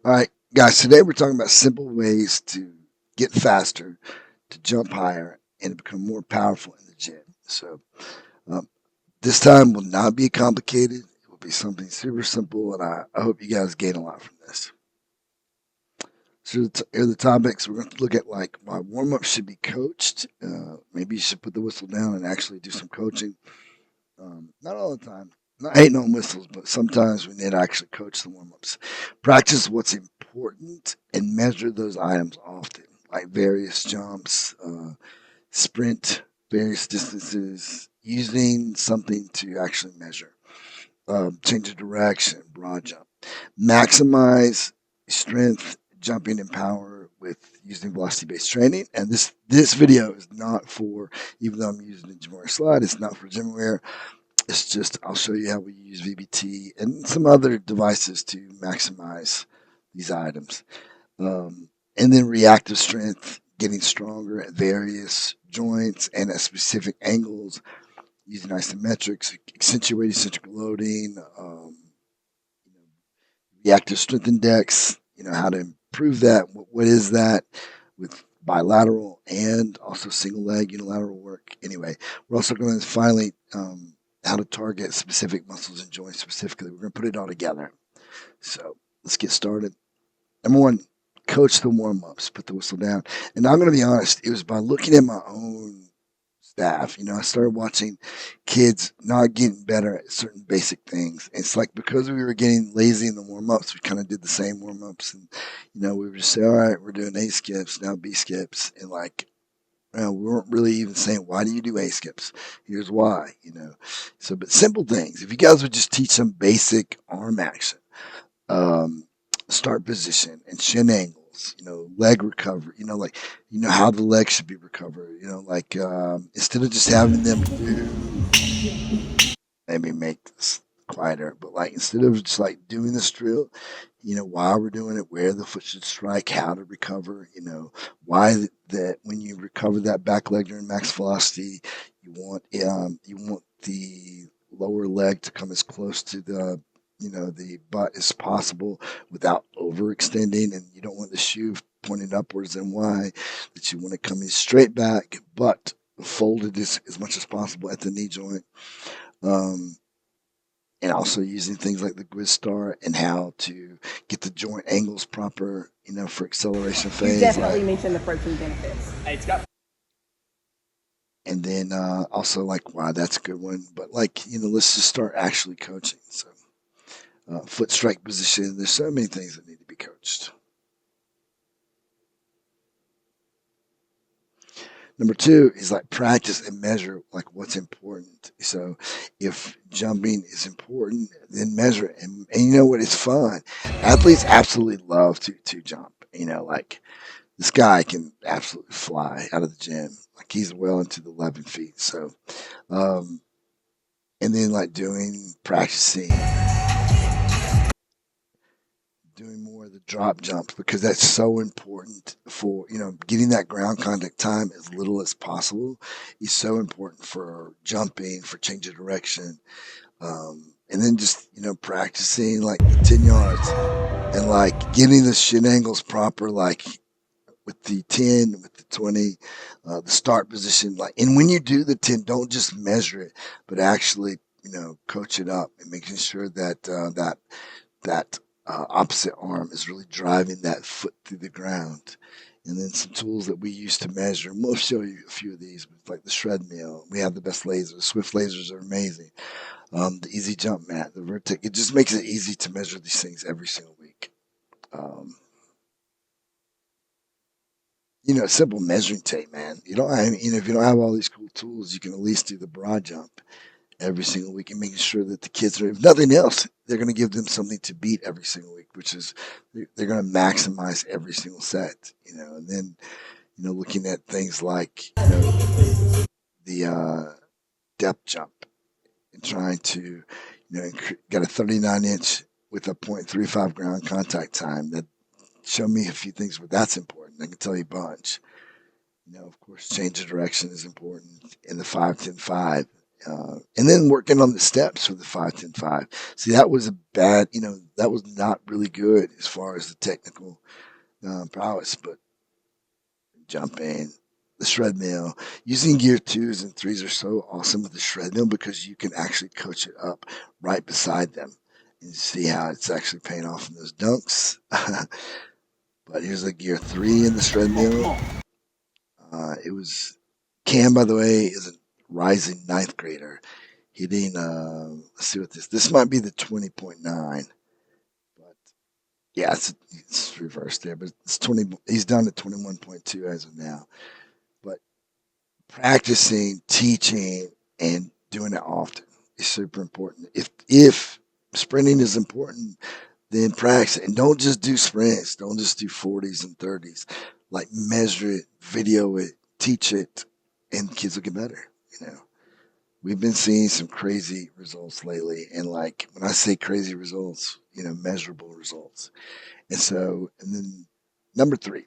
All right, guys, today we're talking about simple ways to get faster, to jump higher, and to become more powerful in the gym. So, um, this time will not be complicated. It will be something super simple, and I hope you guys gain a lot from this. So, here are the topics. We're going to look at like why warm up should be coached. Maybe you should put the whistle down and actually do some coaching. Not all the time. Not hating on whistles, but sometimes we need to actually coach the warm ups. Practice what's important and measure those items often, like various jumps, sprint, various distances, using something to actually measure. Change of direction, broad jump. Maximize strength, jumping, and power with using velocity-based training. And this video is not for, even though I'm using the GymAware slide, it's not for GymAware. It's just I'll show you how we use VBT and some other devices to maximize these items. And then reactive strength, getting stronger at various joints and at specific angles, using isometrics, accentuated centric loading, reactive strength index, how to improve that. What is that with bilateral and also single leg unilateral work. Anyway, we're also going to finally how to target specific muscles and joints specifically. We're going to put it all together. So let's get started. Number one, coach the warm ups, put the whistle down. And I'm going to be honest, it was by looking at my own staff. I started watching kids not getting better at certain basic things. It's like because we were getting lazy in the warm ups, we kind of did the same warm ups. And, we would just say, all right, we're doing A skips, now B skips. And like, we weren't really even saying, why do you do A skips? Here's why. So, but simple things. If you guys would just teach some basic arm action, um, start position and shin angles, leg recovery, like, how the leg should be recovered, like, instead of just having them maybe make this quieter, but like, instead of just like doing this drill, why we're doing it, where the foot should strike, how to recover, why that when you recover that back leg during max velocity, you want the lower leg to come as close to the butt as possible without overextending, and you don't want the shoe pointing upwards, and why that you want to come in straight back but folded as much as possible at the knee joint. um, and also using things like the Grid Star and how to get the joint angles proper, for acceleration phase. You definitely mentioned the protein benefits. It's got. And then also like, wow, that's a good one. But like, let's just start actually coaching. So foot strike position. There's so many things that need to be coached. Number two is like practice and measure like what's important. So if jumping is important, then measure it. And you know what? It's fun. Athletes absolutely love to jump. Like this guy can absolutely fly out of the gym. Like he's well into the 11 feet. So, um, and then like doing more of the drop jumps because that's so important for getting that ground contact time as little as possible is so important for jumping, for change of direction, and then just practicing like the 10 yards and like getting the shin angles proper, like with the 10, with the 20, the start position, like, and when you do the 10, don't just measure it but actually coach it up and making sure that that opposite arm is really driving that foot through the ground. And then some tools that we use to measure. And we'll show you a few of these, like the ShredMill. We have the best lasers. Swift lasers are amazing. The easy jump mat, the vertex. It just makes it easy to measure these things every single week. Um, simple measuring tape, man. You don't, if you don't have all these cool tools, you can at least do the broad jump every single week and making sure that the kids are, if nothing else, they're going to give them something to beat every single week, which is they're going to maximize every single set, and then, looking at things like, the depth jump and trying to, got a 39-inch with a 0.35 ground contact time. That show me a few things, but that's important. I can tell you a bunch. Of course, change of direction is important in the 5-10-5. And then working on the steps for the 5-10-5. See, that was a bad, that was not really good as far as the technical prowess, but jumping, the ShredMill, using gear 2s and 3s are so awesome with the ShredMill because you can actually coach it up right beside them and see how it's actually paying off in those dunks. But here's a gear 3 in the ShredMill. It was Cam, by the way, is a rising ninth grader. Hitting, let's see what this might be the 20.9, but yeah, it's reversed there, but it's 20, he's down to 21.2 as of now. But practicing, teaching, and doing it often is super important. If sprinting is important, then practice it. And don't just do sprints. Don't just do 40s and 30s. Like measure it, video it, teach it, and kids will get better, We've been seeing some crazy results lately. And like when I say crazy results, measurable results. And then number 3,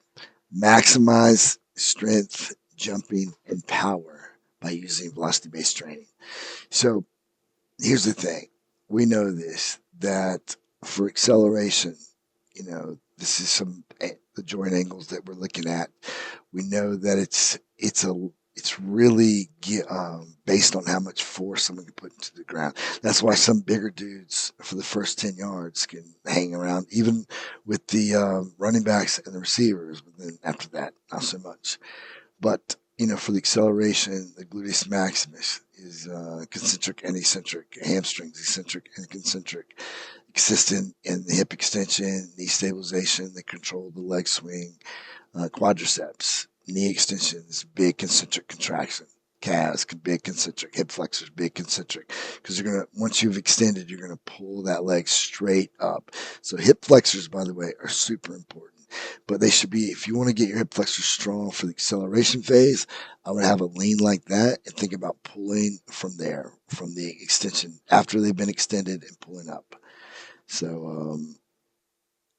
maximize strength, jumping, and power by using velocity-based training. So here's the thing. We know this, that for acceleration, this is the joint angles that we're looking at. We know that it's really based on how much force someone can put into the ground. That's why some bigger dudes for the first 10 yards can hang around, even with the running backs and the receivers. But then after that, not so much. But, for the acceleration, the gluteus maximus is concentric and eccentric, hamstrings, eccentric and concentric, consistent in the hip extension, knee stabilization, they control the leg swing, quadriceps, knee extensions, big concentric contraction, calves, big concentric, hip flexors, big concentric, because once you've extended, you're going to pull that leg straight up. So hip flexors, by the way, are super important. But they should be, if you want to get your hip flexors strong for the acceleration phase, I would have a lean like that and think about pulling from there, from the extension after they've been extended and pulling up. So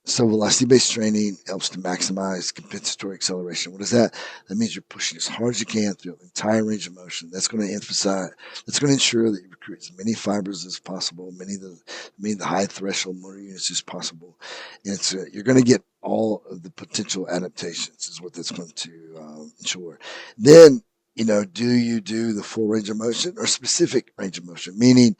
velocity-based training helps to maximize compensatory acceleration. What is that? That means you're pushing as hard as you can through the entire range of motion. That's going to ensure that you recruit as many fibers as possible, many of the high threshold motor units as possible. And you're going to get all of the potential adaptations is what that's going to ensure. Then, do you do the full range of motion or specific range of motion? Meaning,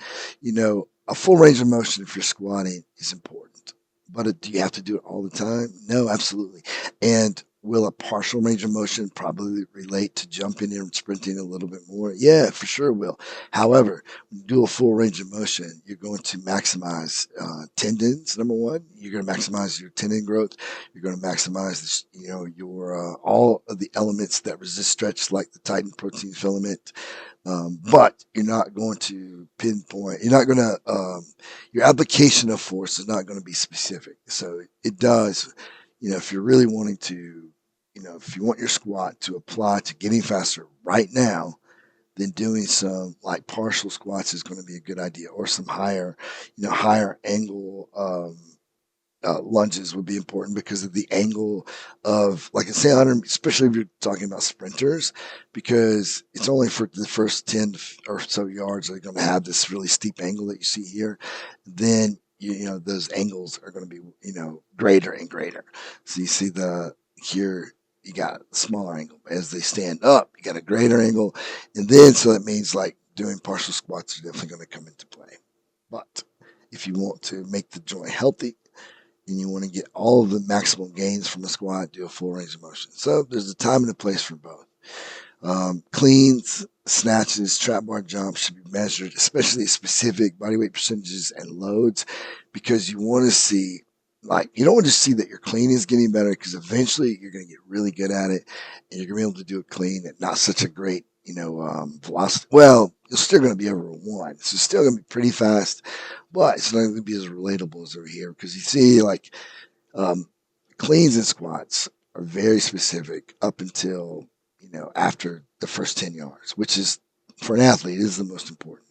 a full range of motion if you're squatting is important. But do you have to do it all the time? No, absolutely. And will a partial range of motion probably relate to jumping and sprinting a little bit more? Yeah, for sure it will. However, when you do a full range of motion, you're going to maximize tendons, number one. You're going to maximize your tendon growth. You're going to maximize, your all of the elements that resist stretch, like the titin protein filament. But you're not going to pinpoint, your application of force is not going to be specific. So it does, if you're really wanting to, if you want your squat to apply to getting faster right now, then doing some like partial squats is going to be a good idea, or some higher angle, lunges would be important because of the angle of, like I say, 100, especially if you're talking about sprinters, because it's only for the first 10 or so yards they're going to have this really steep angle that you see here. Then, those angles are going to be, greater and greater. So you see here, you got a smaller angle. As they stand up, you got a greater angle. And then, so that means like doing partial squats are definitely going to come into play. But if you want to make the joint healthy, and you want to get all of the maximum gains from a squat, do a full range of motion. So there's a time and a place for both. Cleans, snatches, trap bar jumps should be measured, especially specific body weight percentages and loads, because you want to see, you don't want to see that your clean is getting better, because eventually you're going to get really good at it and you're going to be able to do it clean at not such a great, velocity. Well, you're still going to be over 1. So it's still going to be pretty fast, but it's not going to be as relatable as over here, because you see, cleans and squats are very specific up until, after the first 10 yards, which is, for an athlete, is the most important.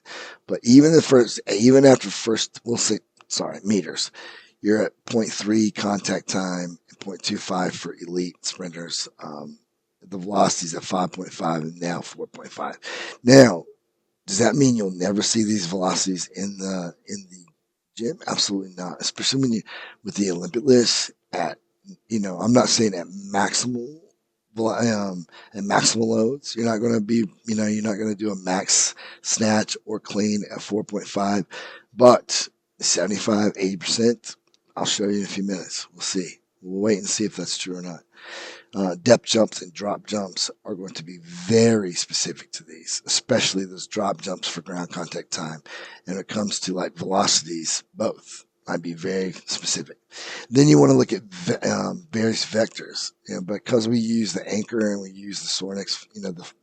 But even after first, meters, you're at 0.3 contact time and 0.25 for elite sprinters. The velocity is at 5.5 and now 4.5. Now, Does that mean you'll never see these velocities in the gym? Absolutely not. Especially when you with the Olympic list at I'm not saying at maximal and maximal loads. You're not going to be you're not going to do a max snatch or clean at 4.5, but 75, 80%. I'll show you in a few minutes. We'll see. We'll wait and see if that's true or not. Depth jumps and drop jumps are going to be very specific to these, especially those drop jumps for ground contact time. And when it comes to like velocities, both I'd be very specific. Then you want to look at various vectors, because we use the anchor and we use the Sornex,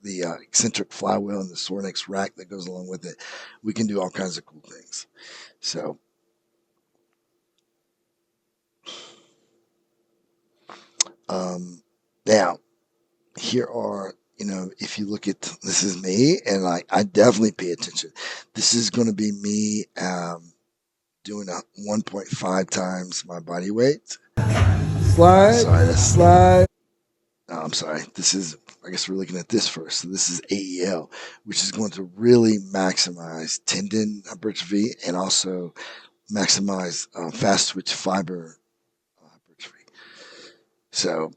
the Exxentric Flywheel and the Sornex rack that goes along with it. We can do all kinds of cool things. So, now, here are, if you look at, this is me, and I definitely pay attention. This is going to be me doing a 1.5 times my body weight. Slide. No, I'm sorry. This is, I guess we're looking at this first. So this is AEL, which is going to really maximize tendon hypertrophy and also maximize fast twitch fiber hypertrophy. So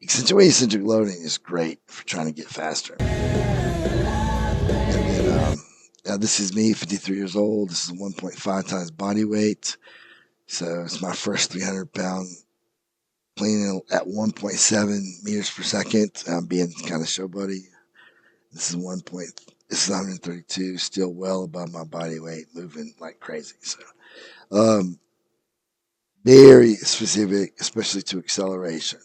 eccentric loading is great for trying to get faster. And then now this is me, 53 years old. This is 1.5 times body weight. So it's my first 300-pound clean at 1.7 meters per second. I'm being kind of show buddy. This is 132, still well above my body weight, moving like crazy. So very specific, especially to acceleration.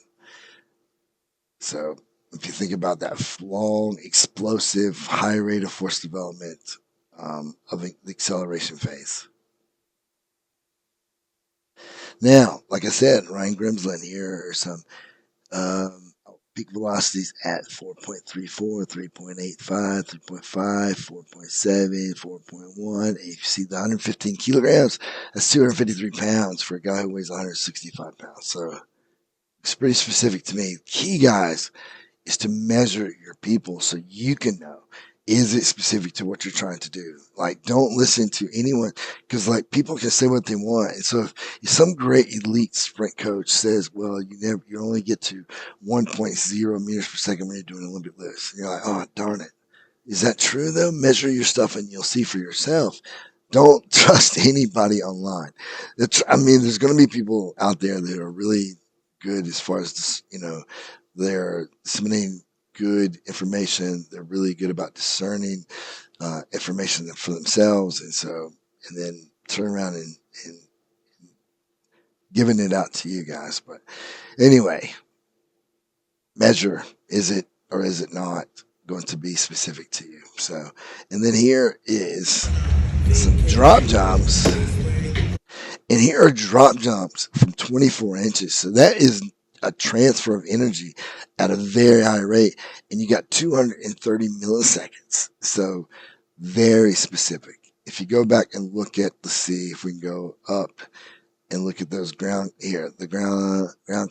So if you think about that long, explosive, high rate of force development of the acceleration phase. Now, like I said, Ryan Grimsland, here are some peak velocities at 4.34, 3.85, 3.5, 4.7, 4.1. And if you see the 115 kilograms, that's 253 pounds for a guy who weighs 165 pounds. So it's pretty specific to me. Key, guys, is to measure your people so you can know, is it specific to what you're trying to do? Like, don't listen to anyone, because like people can say what they want. And so if some great elite sprint coach says, well, you only get to 1.0 meters per second when you're doing an Olympic lifts, and you're like, oh, darn it. Is that true though? Measure your stuff and you'll see for yourself. Don't trust anybody online. There's going to be people out there that are really good as far as this, they're disseminating good information. They're really good about discerning information for themselves, and then turn around and giving it out to you guys. But anyway, measure, is it or is it not going to be specific to you? So, and then here is some drop jumps, and here are drop jumps from 24 inches. So that is a transfer of energy at a very high rate, and you got 230 milliseconds. So very specific. If you go back and look at, let's see if we can go up and look at those ground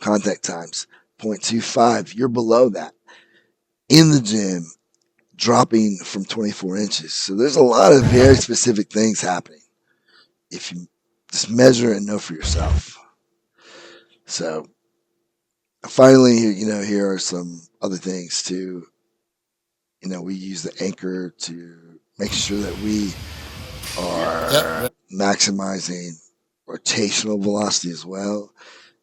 contact times, 0.25. You're below that in the gym, dropping from 24 inches. So there's a lot of very specific things happening if you just measure and know for yourself. So finally, here are some other things too. We use the anchor to make sure that we are maximizing rotational velocity as well.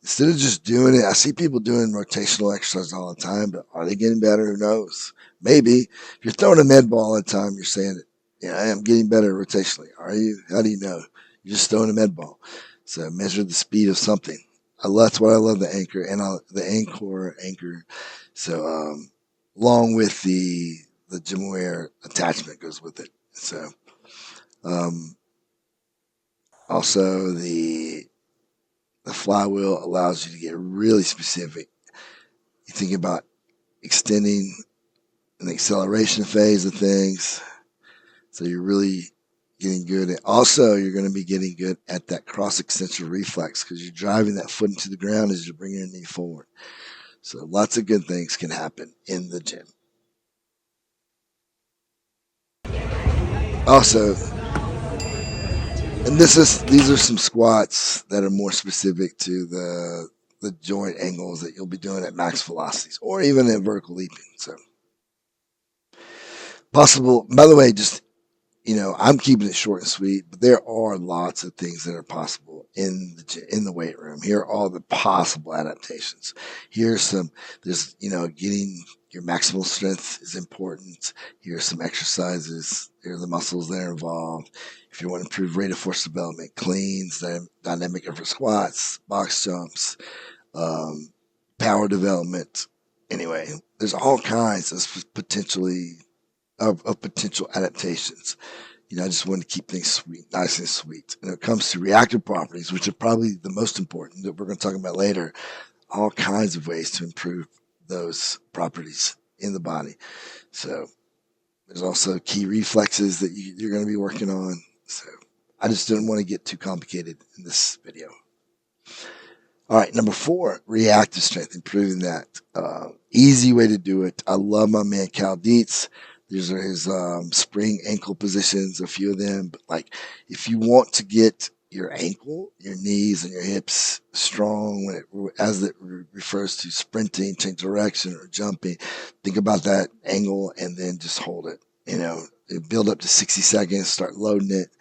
Instead of just doing it, I see people doing rotational exercises all the time, but are they getting better? Who knows? Maybe. If you're throwing a med ball all the time, you're saying, I am getting better rotationally. Are you? How do you know? You're just throwing a med ball. So measure the speed of something. That's why I love the anchor and the Ancore anchor. So, along with the GymAware attachment goes with it. So, also the flywheel allows you to get really specific. You think about extending an acceleration phase of things. So you're really getting good at, also you're going to be getting good at that cross extension reflex because you're driving that foot into the ground as you're bringing your knee forward. So lots of good things can happen in the gym. Also, and these are some squats that are more specific to the joint angles that you'll be doing at max velocities or even at vertical leaping. So possible. By the way, just I'm keeping it short and sweet, but there are lots of things that are possible in the weight room. Here are all the possible adaptations. Here's some. There's getting your maximal strength is important. Here's some exercises. Here are the muscles that are involved. If you want to improve rate of force development, cleans, dynamic effort squats, box jumps, um, power development. Anyway, there's all kinds of potential adaptations. I just want to keep things sweet, nice and sweet. And when it comes to reactive properties, which are probably the most important that we're going to talk about later, all kinds of ways to improve those properties in the body. So there's also key reflexes that you're going to be working on. So I just didn't want to get too complicated in this video. All right, number 4, reactive strength, improving that. Easy way to do it. I love my man Cal Dietz. These are his spring ankle positions, a few of them. But like, if you want to get your ankle, your knees, and your hips strong, as it refers to sprinting, change direction, or jumping, think about that angle and then just hold it. Build up to 60 seconds, start loading it.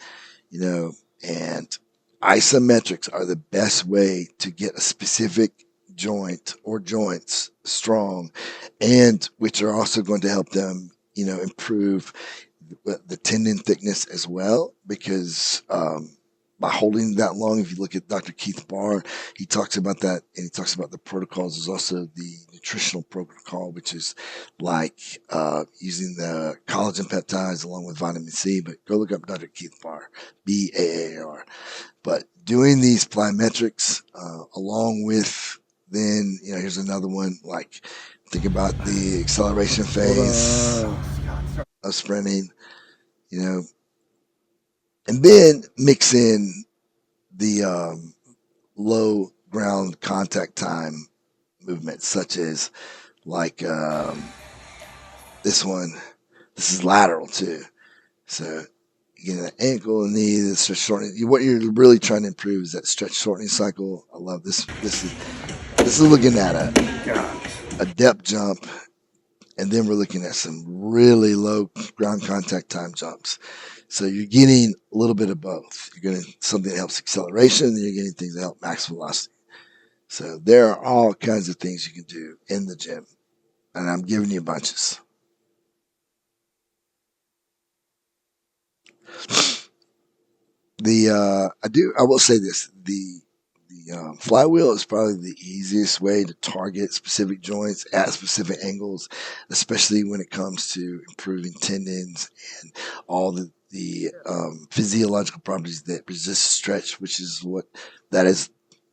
And isometrics are the best way to get a specific joint or joints strong, and which are also going to help them improve the tendon thickness as well, because by holding that long, if you look at Dr. Keith Barr, he talks about that, and he talks about the protocols. There's also the nutritional protocol, which is like using the collagen peptides along with vitamin C. But go look up Dr. Keith Barr, BAAR. But doing these plyometrics along with then, here's another one, like think about the acceleration phase of sprinting, and then mix in the low ground contact time movements, such as like this one. This is lateral too. So you get an ankle and knee, the stretch shortening. What you're really trying to improve is that stretch shortening cycle. I love this. This is looking at a depth jump, and then we're looking at some really low ground contact time jumps. So you're getting a little bit of both. You're getting something that helps acceleration, and you're getting things that help max velocity. So there are all kinds of things you can do in the gym, and I'm giving you bunches. I will say this: the flywheel is probably the easiest way to target specific joints at specific angles, especially when it comes to improving tendons and all the physiological properties that resist stretch, which is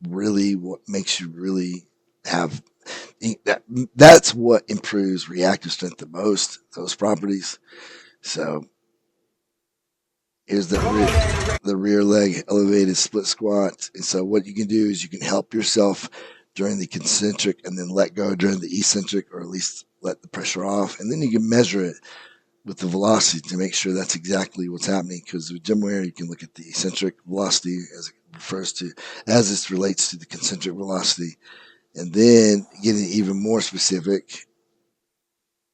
really what makes you really have that's what improves reactive strength the most, those properties. So here's the rear leg elevated split squat. And so what you can do is you can help yourself during the concentric and then let go during the eccentric, or at least let the pressure off. And then you can measure it with the velocity to make sure that's exactly what's happening. Because with GymAware, you can look at the eccentric velocity as it relates to the concentric velocity. And then getting even more specific,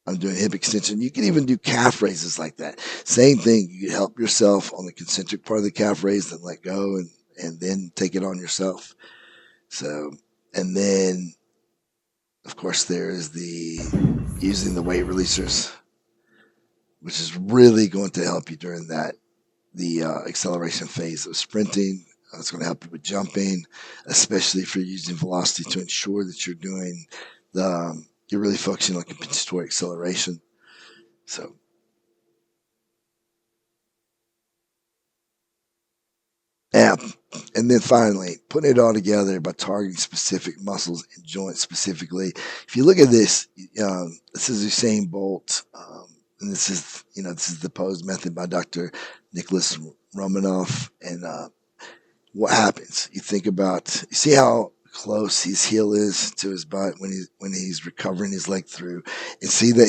I'm doing hip extension. You can even do calf raises like that. Same thing. You can help yourself on the concentric part of the calf raise, then let go and then take it on yourself. So, and then of course there is using the weight releasers, which is really going to help you during the acceleration phase of sprinting. It's going to help you with jumping, especially if you're using velocity to ensure that you're doing you're really focusing on compensatory acceleration. So, yeah. And then finally, putting it all together by targeting specific muscles and joints specifically. If you look at this, this is Usain Bolt, and this is the pose method by Dr. Nicholas Romanoff. And what happens? You see how close his heel is to his butt when he's recovering his leg through, and see that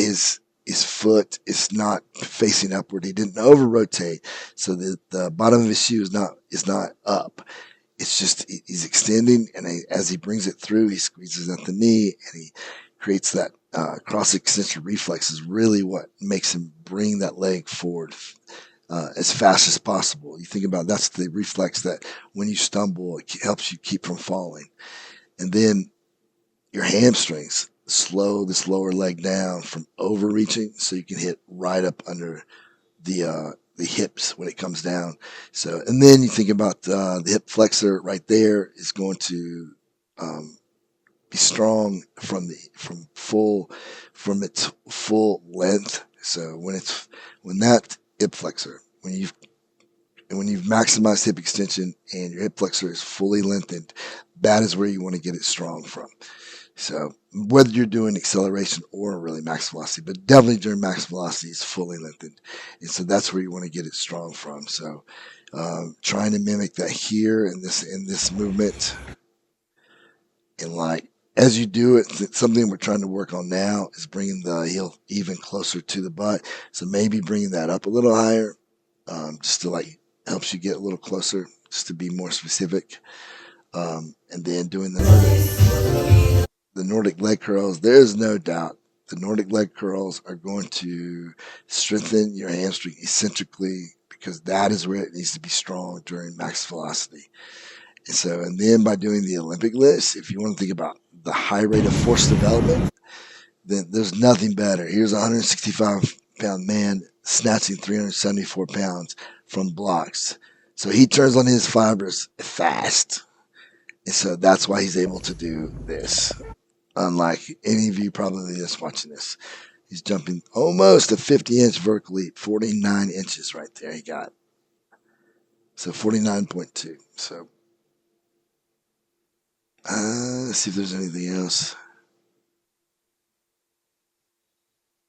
his foot is not facing upward. He didn't over rotate, so the bottom of his shoe is not up. It's just he's extending, and as he brings it through, he squeezes at the knee, and he creates that cross extension reflex. Is really what makes him bring that leg forward as fast as possible. You think about that's the reflex that when you stumble, it helps you keep from falling. And then your hamstrings slow this lower leg down from overreaching, so you can hit right up under the hips when it comes down. So, and then you think about the hip flexor right there is going to be strong from its full length. So when that hip flexor, when you've maximized hip extension and your hip flexor is fully lengthened, that is where you want to get it strong from. So whether you're doing acceleration or really max velocity, but definitely during max velocity, it's fully lengthened. And so that's where you want to get it strong from. So trying to mimic that here in this movement. And like, as you do it, something we're trying to work on now is bringing the heel even closer to the butt. So maybe bringing that up a little higher, just to like helps you get a little closer, just to be more specific. And then doing the Nordic leg curls. There's no doubt the Nordic leg curls are going to strengthen your hamstring eccentrically, because that is where it needs to be strong during max velocity. And then by doing the Olympic list, if you want to think about the high rate of force development, then there's nothing better. Here's a 165-pound man snatching 374 pounds from blocks. So he turns on his fibers fast. And so that's why he's able to do this. Unlike any of you probably that's watching this. He's jumping almost a 50-inch vertical leap, 49 inches right there he got. So 49.2. So let's see if there's anything else.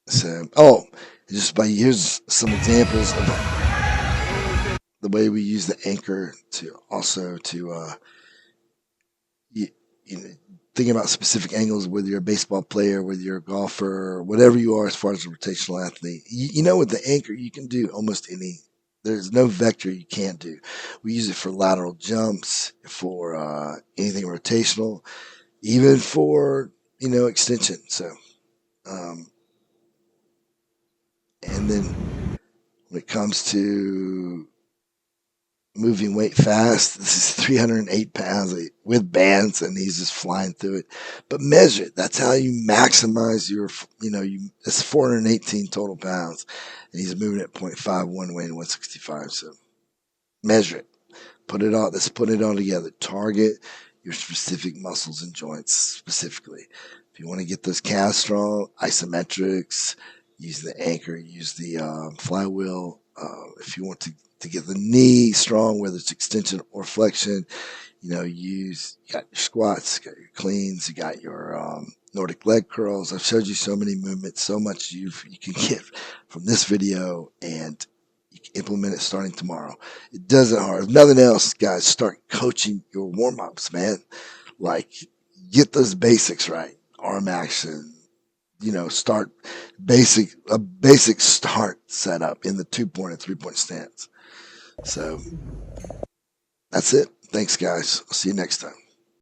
So, here's some examples of the way we use the anchor thinking about specific angles, whether you're a baseball player, whether you're a golfer, whatever you are as far as a rotational athlete. With the anchor, you can do almost any. There's no vector you can't do. We use it for lateral jumps, for anything rotational, even for, extension. So, and then when it comes to moving weight fast, this is 308 pounds with bands, and he's just flying through it. But measure it. That's how you maximize your, that's 418 total pounds, and he's moving at 0.51, weighing 165. So measure it. Let's put it all together. Target your specific muscles and joints specifically. If you want to get those calves strong, isometrics, use the anchor, use the flywheel. If you want to get the knee strong, whether it's extension or flexion, you got your squats, you got your cleans, you got your Nordic leg curls. I've showed you so many movements, so much you can get from this video, and you can implement it starting tomorrow. It doesn't hard. If nothing else, guys, start coaching your warm-ups, man. Like, get those basics right. Arm action, start a basic start setup in the 2-point and 3-point stance. So that's it. Thanks, guys. I'll see you next time.